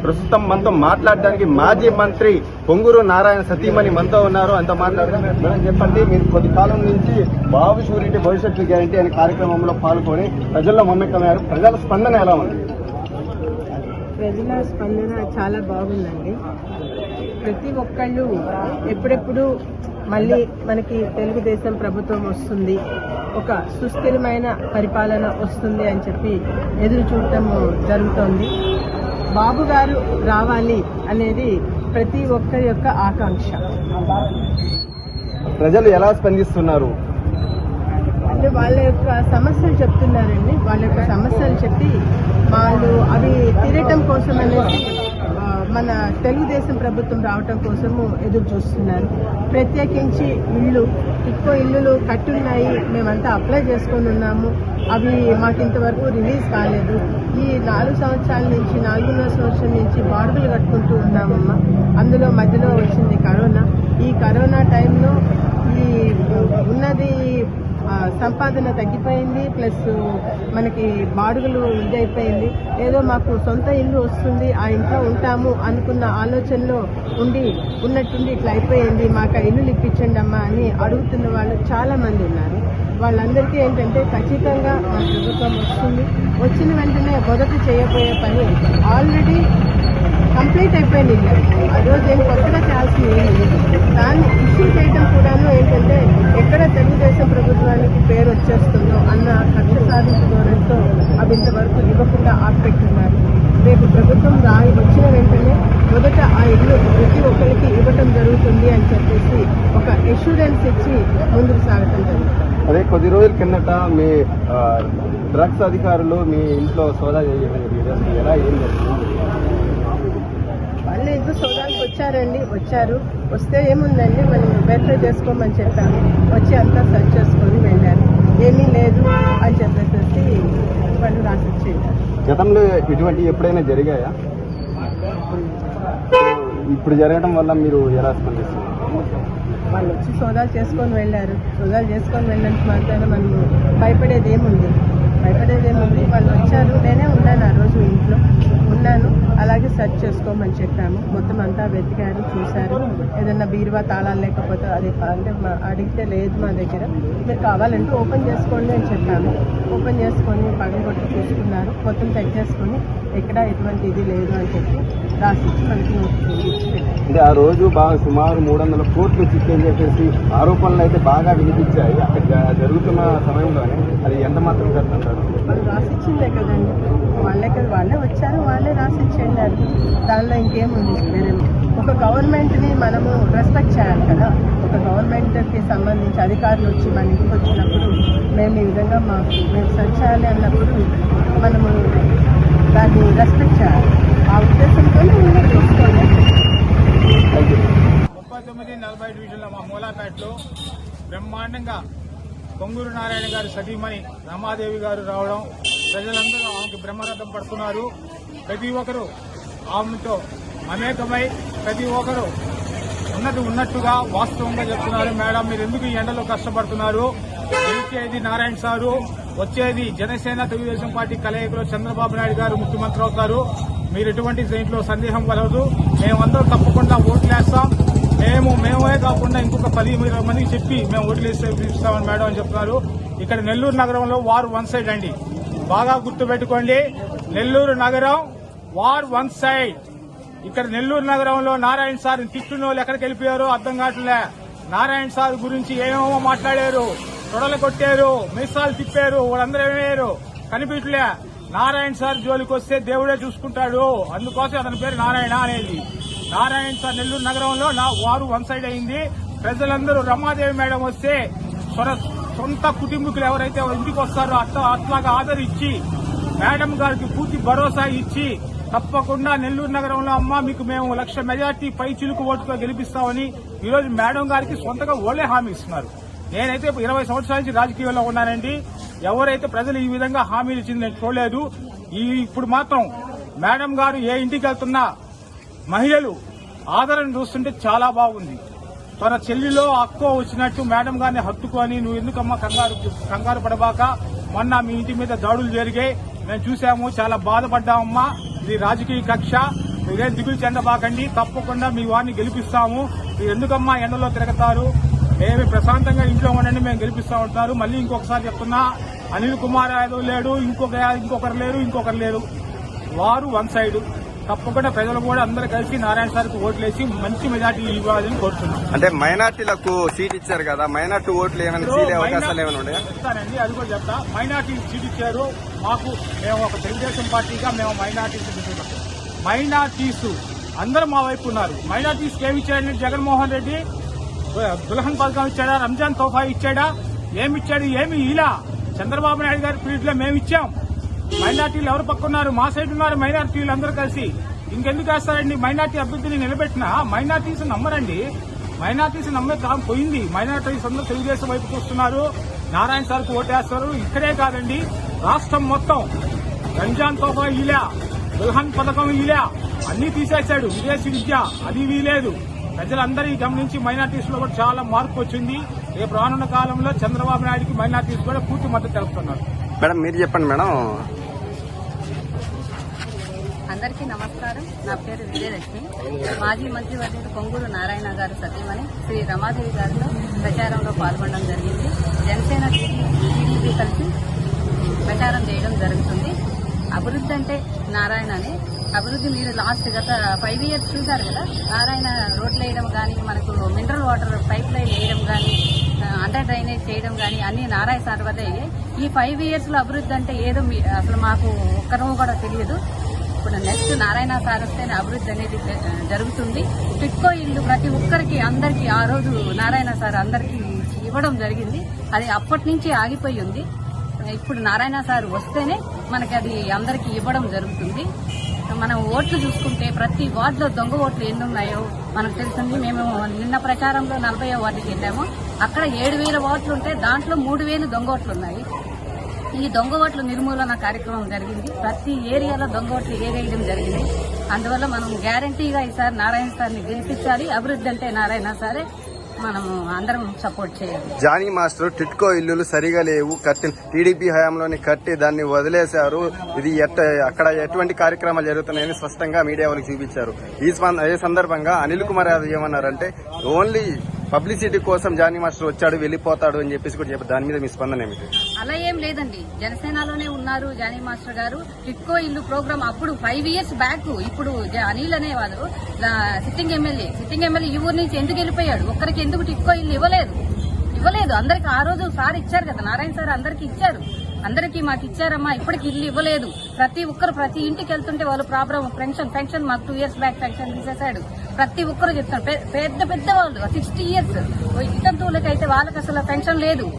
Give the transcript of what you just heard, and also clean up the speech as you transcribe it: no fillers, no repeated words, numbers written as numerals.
ప్రస్తుతం మనతో మాట్లాడడానికి మాజీ మంత్రి పొంగూరు నారాయణ సతీమణి మనతో ఉన్నారు. అంత మాట్లాడుతున్నారు. మేడం చెప్పండి, మీరు కొద్ది కాలం నుంచి బాబు షూరిటీ భవిష్యత్తు గ్యారంటీ అనే కార్యక్రమంలో పాల్గొని ప్రజల్లో మమేకమయ్యారు. ప్రజల స్పందన ఎలా ఉంది? ప్రజల స్పందన చాలా బాగుందండి. ప్రతి ఒక్కళ్ళు ఎప్పుడెప్పుడు మళ్ళీ మనకి తెలుగుదేశం ప్రభుత్వం వస్తుంది, ఒక సుస్థిరమైన పరిపాలన వస్తుంది అని చెప్పి ఎదురు చూడటం జరుగుతోంది. బాబు గారు రావాలి అనేది ప్రతి ఒక్కరి యొక్క ఆకాంక్ష. ప్రజలు ఎలా స్పందిస్తున్నారు అంటే వాళ్ళ యొక్క సమస్యలు చెప్తున్నారండి. వాళ్ళ యొక్క సమస్యలు చెప్పి వాళ్ళు అవి తీరటం కోసం అనేసి మన తెలుగుదేశం ప్రభుత్వం రావటం కోసము ఎదురు చూస్తున్నారు. ప్రత్యేకించి ఇల్లులు కట్టున్నాయి, మేమంతా అప్లై చేసుకొని ఉన్నాము, అవి మాకు ఇంతవరకు రిలీజ్ కాలేదు. ఈ 4 సంవత్సరాల నుంచి 4.5 సంవత్సరం నుంచి బాడుగులు కట్టుకుంటూ ఉన్నామమ్మా. అందులో మధ్యలో వచ్చింది కరోనా. ఈ కరోనా టైంలో ఈ ఉన్నది సంపాదన తగ్గిపోయింది, ప్లస్ మనకి బాడుగులు ఇదైపోయింది. ఏదో మాకు సొంత ఇల్లు వస్తుంది, ఆ ఇంట్లో ఉంటాము అనుకున్న ఆలోచనలో ఉన్నట్టుండి ఇట్లా అయిపోయింది, మాకు ఇల్లులు ఇప్పించండి అమ్మా అని అడుగుతున్న వాళ్ళు చాలా మంది ఉన్నారు. వాళ్ళందరికీ ఏంటంటే ఖచ్చితంగా మా ప్రభుత్వం వస్తుంది. వచ్చిన వెంటనే మొదట చేయబోయే పని ఆల్రెడీ కంప్లీట్ అయిపోయింది. ఆ రోజు ఏం కొత్తగా చేయాల్సింది ఏం లేదు. దాన్ని ఇష్యూ చేయడం కూడాను ఏంటంటే ఎక్కడ తెలుగుదేశం ప్రభుత్వానికి పేరు వచ్చేస్తుందో అన్న కక్ష సాధింపు ధోరణితో అవి ఇంతవరకు ఇవ్వకుండా ఆపెట్టున్నారు. రేపు ప్రభుత్వం వచ్చిన వెంటనే మొదట ఆ ఇల్లు ప్రతి ఒక్కరికి ఇవ్వటం జరుగుతుంది అని చెప్పేసి ఒక ఎష్యూరెన్స్ ఇచ్చి ముందుకు సాగటం జరుగుతుంది. అదే కొద్ది రోజుల కిందట మీ డ్రగ్స్ అధికారులు మీ ఇంట్లో సోదా ఎలా ఏం జరుగుతుంది? వాళ్ళు ఏదో సోదాలకు వచ్చారు. వస్తే ఏముందండి, మనం వెరిఫై చేసుకోమని చెప్పాము. వచ్చి అంతా సెర్చ్ చేసుకొని వెళ్ళారు. ఏమీ లేదు అని చెప్పేసి వాళ్ళు రాసిచ్చేయారు. గతంలో ఇటువంటి ఎప్పుడైనా జరిగాయా? ఇప్పుడు జరగడం వల్ల మీరు ఎలా స్పందిస్తున్నారు? వాళ్ళు వచ్చి సోదాలు చేసుకొని వెళ్ళారు. సోదాలు చేసుకొని వెళ్ళినంత మాత్రాన మనం భయపడేది ఏముంది? వాళ్ళు వచ్చారు, నేనే ఉన్నాను ఆ రోజు ఇంట్లో ఉన్నాను. అలాగే సెర్చ్ చేసుకోమని చెప్పాము. మొత్తం అంతా వెతికారు, చూశారు. ఏదన్నా బీరువా తాళాలు లేకపోతే అది అంటే అడిగితే లేదు మా దగ్గర, మీరు కావాలంటే ఓపెన్ చేసుకోండి అని చెప్పాము. ఓపెన్ చేసుకొని పగలగొట్టి చూసుకున్నారు. మొత్తం చెక్ చేసుకొని ఎక్కడ ఎటువంటి ఇది లేదు అని చెప్పి రాసిచ్చి మనకి నోటిఫికేషన్. అంటే ఆ రోజు బాగా సుమారు 300 కోట్లు చిక్కని చెప్పేసి ఆరోపణలు అయితే బాగా వినిపించాయి. అక్కడ జరుగుతున్న సమయంలోనే అది ఎంత మాత్రం కరెక్ట్? వాళ్ళు రాసిచ్చిందే కదండి, వాళ్ళే వచ్చారు, వాళ్ళే రాసిచ్చి వెళ్ళారు. దానిలో ఇంకేముంది? వేరే ఒక గవర్నమెంట్ని మనము రెస్పెక్ట్ చేయాలి కదా. ఒక గవర్నమెంట్కి సంబంధించి అధికారులు వచ్చి మన ఇంటికి వచ్చినప్పుడు మేము ఈ విధంగా మేము సెర్చ్ చేయాలి అన్నప్పుడు మనము దాన్ని రెస్పెక్ట్ చేయాలి. ఆ ఉద్దేశంతోనే మేము చూసుకోవాలి. 39-40 డివిజన్ల మా మూలాపేటలో బ్రహ్మాండంగా పొంగూరు నారాయణ గారి సతీమణి రమాదేవి గారు రావడం, ప్రజలందరూ ఆమెకు బ్రహ్మరథం పడుతున్నారు. ప్రతి ఒక్కరూ ఆమెతో మమేకమై ప్రతి ఒక్కరూ ఉన్నట్టుగా వాస్తవంగా చెప్తున్నారు. మేడం, మీరు ఎందుకు ఈ ఎండలో కష్టపడుతున్నారు? గెలిచేది నారాయణ సారు, వచ్చేది జనసేన తెలుగుదేశం పార్టీ కలయికలో చంద్రబాబు నాయుడు గారు ముఖ్యమంత్రి అవుతారు. మీరు ఎటువంటి దీంట్లో సందేహం కలదు. మేమందరం తప్పకుండా ఓట్లేస్తాం. మేమే కాకుండా ఇంకొక 10-20 మందికి చెప్పి మేము ఓట్లేస్తే ఇస్తామని మేడం అని చెప్తున్నారు. ఇక్కడ నెల్లూరు నగరంలో వార్ 1 సైడ్ అండి. బాగా గుర్తుపెట్టుకోండి, నెల్లూరు నగరం వార్ 1 సైడ్. ఇక్కడ నెల్లూరు నగరంలో నారాయణ సార్ తిట్టున్న వాళ్ళు ఎక్కడికి వెళ్ళిపోయారో అర్థం కావట్లే. నారాయణ సార్ గురించి ఏమేమో మాట్లాడారు, తొడలు కొట్టారు, మీసాలు తిప్పారు, వాళ్ళందరూ ఏమయ్యారు కనిపించలే. నారాయణ సార్ జోలికి వస్తే దేవుడే చూసుకుంటాడు. అందుకోసం అతని పేరు నారాయణ అనేది. నారాయణ సార్ నెల్లూరు నగరంలో వారు 1 సైడ్ అయింది. ప్రజలందరూ రమాదేవి మేడం వస్తే సొంత కుటుంబీకులు ఎవరైతే ఇంటికి వస్తారో అట్లాగా ఆదరించి మేడం గారికి పూర్తి భరోసా ఇచ్చి తప్పకుండా నెల్లూరు నగరంలో అమ్మ మీకు మేము 1,00,000 మెజార్టీ పై చిలుకు ఓటుతో గెలిపిస్తామని ఈరోజు మేడం గారికి సొంతగా ఓళ్లే హామీ ఇస్తున్నారు. నేనైతే 20 సంవత్సరాల నుంచి రాజకీయాల్లో ఉన్నానండి. ఎవరైతే ప్రజలు ఈ విధంగా హామీలు ఇచ్చింది నేను చూడలేదు. ఇప్పుడు మాత్రం మేడం గారు ఏ ఇంటికి వెళ్తున్నా మహిళలు ఆదరణ చూస్తుంటే చాలా బాగుంది. తన చెల్లిలో అక్కో వచ్చినట్టు మేడం గారిని హత్తుకొని, నువ్వు ఎందుకమ్మా కంగారు పడబాక, మొన్న మీ ఇంటి మీద దాడులు జరిగాయి, మేము చూసాము, చాలా బాధపడ్డామమ్మా, ఇది రాజకీయ కక్ష. మీరేం దిగులు చెందబాకండి, తప్పకుండా మీ వారిని గెలిపిస్తాము. మీరు ఎందుకమ్మా ఎండలో తిరుగుతారు, ఏమి ప్రశాంతంగా ఇంట్లో ఉండండి, మేము గెలిపిస్తా ఉంటారు. మళ్ళీ ఇంకొకసారి చెప్తున్నా, అనిల్ కుమార్ యాదవ్ లేడు, ఇంకొకరు లేరు. వారు వన్ సైడ్. తప్పకుండా ప్రజలు కూడా అందరూ కలిసి నారాయణ సార్కి ఓట్లేసి మంచి మెజార్టీ ఇవ్వాలని కోరుతున్నాం. అంటే మైనార్టీలకు సీట్ ఇచ్చారు కదా, మైనార్టీ ఓట్లు ఏమైనా చీలే అవకాశాలు ఏమైనా ఉన్నాయా? చెప్తానండి, అది కూడా చెప్తా. మైనార్టీ సీట్ ఇచ్చారు మాకు. మేము ఒక తెలుగుదేశం పార్టీగా మేము మైనార్టీస్ అందరూ మా వైపు ఉన్నారు. మైనార్టీస్కి ఏమి ఇచ్చాడంటే జగన్మోహన్ రెడ్డి దుల్హన్ పథకం ఇచ్చాడా, రంజాన్ తోఫా ఇచ్చాడా, ఏమి ఇలా చంద్రబాబు నాయుడు గారి పీరియడ్ లో మేము ఇచ్చాం. మైనార్టీలు ఎవరు పక్కన్నారు? మా సైడ్ ఉన్నారు మైనార్టీలు అందరూ కలిసి. ఇంకెందుకు వేస్తారండి? మైనార్టీ అభ్యర్థిని నిలబెట్టినా మైనార్టీస్ నమ్మరండి. మైనార్టీస్ నమ్మే కాలం పోయింది. మైనార్టీస్ అందరూ తెలుగుదేశం వైపు చూస్తున్నారు, నారాయణ సార్కు ఓటేస్తారు. ఇక్కడే కాదండి, రాష్ట్రం మొత్తం రంజాన్ తోఫా ఇలా, దుల్హన్ పథకం ఇలా అన్ని తీసేశాడు. విదేశీ విద్య అది వీలేదు. ప్రజలందరూ గమనించి మైనార్టీస్ లో కూడా చాలా మార్పు వచ్చింది. రేపు రానున్న కాలంలో చంద్రబాబు నాయుడుకి మైనార్టీస్ కూడా పూర్తి మద్దతు తెలుపుతున్నారు. మేడం మీరు చెప్పండి మేడం. అందరికీ నమస్కారం. నా పేరు విజయలక్ష్మి. మాజీ మంత్రివర్యులు పొంగూరు నారాయణ గారు సతీమణి శ్రీ రమాదేవి గారితో ప్రచారంలో పాల్గొనడం జరిగింది. జనసేన టీడీపీ కలిసి ప్రచారం చేయడం జరుగుతుంది. అభివృద్ధి అంటే నారాయణనే. అభివృద్ధి మీరు లాస్ట్ గత 5 years చూశారు కదా, నారాయణ రోడ్లు వేయడం కానీ, మనకు మినరల్ వాటర్ పైప్ లైన్ వేయడం కానీ, అండర్ డ్రైనేజ్ చేయడం కానీ అన్ని నారాయణ సార్ వద్ద. ఈ 5 years లో అభివృద్ధి అంటే ఏదో అసలు మాకు ఒక్కరూ కూడా తెలియదు. ఇప్పుడు నెక్స్ట్ నారాయణ సార్ వస్తేనే అభివృద్ధి అనేది జరుగుతుంది. టిట్కో ఇల్లు ప్రతి ఒక్కరికి అందరికీ ఆ రోజు నారాయణ సార్ అందరికీ ఇవ్వడం జరిగింది. అది అప్పటి నుంచి ఆగిపోయి ఉంది. ఇప్పుడు నారాయణ సార్ వస్తేనే మనకి అది అందరికీ ఇవ్వడం జరుగుతుంది. మనం ఓట్లు చూసుకుంటే ప్రతి వార్డులో దొంగ ఓట్లు ఎన్ని ఉన్నాయో మనకు తెలుస్తుంది. మేము నిన్న ప్రచారంలో 40వ వార్డుకి వెళ్ళాము. అక్కడ 7,000 ఓట్లు ఉంటే దాంట్లో 3,000 దొంగ ఓట్లు ఉన్నాయి. ఈ దొంగ ఓట్ల నిర్మూలన కార్యక్రమం జరిగింది. ప్రతి ఏరియాలో దొంగ ఓట్లు ఏరేయడం జరిగింది. అందువల్ల మనం గ్యారంటీగా ఈసారి నారాయణ సార్ని గెలిపించాలి. అభివృద్ధి అంటే నారాయణ సారే. మనము అందరం సపోర్ట్ చేయాలి. జానీ మాస్టర్ టిట్కో ఇల్లులు సరిగా లేవు, కట్టి టీడీపీ హయాంలోని కట్టి దాన్ని వదిలేశారు. ఇది అక్కడ ఎటువంటి కార్యక్రమాలు జరుగుతున్నాయని స్పష్టంగా మీడియా వాళ్ళకి చూపించారు. ఈ సందర్భంగా అనిల్ కుమార్ యాదవ్ ఏమన్నారంటే ఓన్లీ పబ్లిసిటీ కోసం జానీ మాస్టర్ వచ్చాడు వెళ్ళిపోతాడు అని చెప్పేసి కూడా చెప్పారు. దాని మీద మీ స్పందన ఏమిటి? అలా ఏం లేదండి, జనసేనలోనే ఉన్నారు జానీ మాస్టర్ గారు. టిట్కో ఇల్లు ప్రోగ్రామ్ అప్పుడు 5 years బ్యాక్. ఇప్పుడు అనిల్ అనేవాళ్ళు సిట్టింగ్ ఎమ్మెల్యే ఈ ఊరు నుంచి ఎందుకు వెళ్ళిపోయాడు? ఒక్కరికి ఎందుకు టిట్కో ఇల్లు ఇవ్వలేదు? అందరికి ఆ రోజు సార్ ఇచ్చారు కదా, నారాయణ సార్ అందరికి ఇచ్చారు. అందరికీ మాకు ఇచ్చారమ్మా, ఇప్పటికి ఇల్లు ఇవ్వలేదు. ప్రతి ఒక్కరు ప్రతి ఇంటికి వెళ్తుంటే వాళ్ళు ప్రాబ్లం పెన్షన్ మాకు 2 years బ్యాక్ పెన్షన్ తీసేశాడు. ప్రతి ఒక్కరు చెప్తారు. పెద్ద వాళ్ళు 60 years ఇతంతువులకైతే వాళ్ళకి అసలు పెన్షన్ లేదు.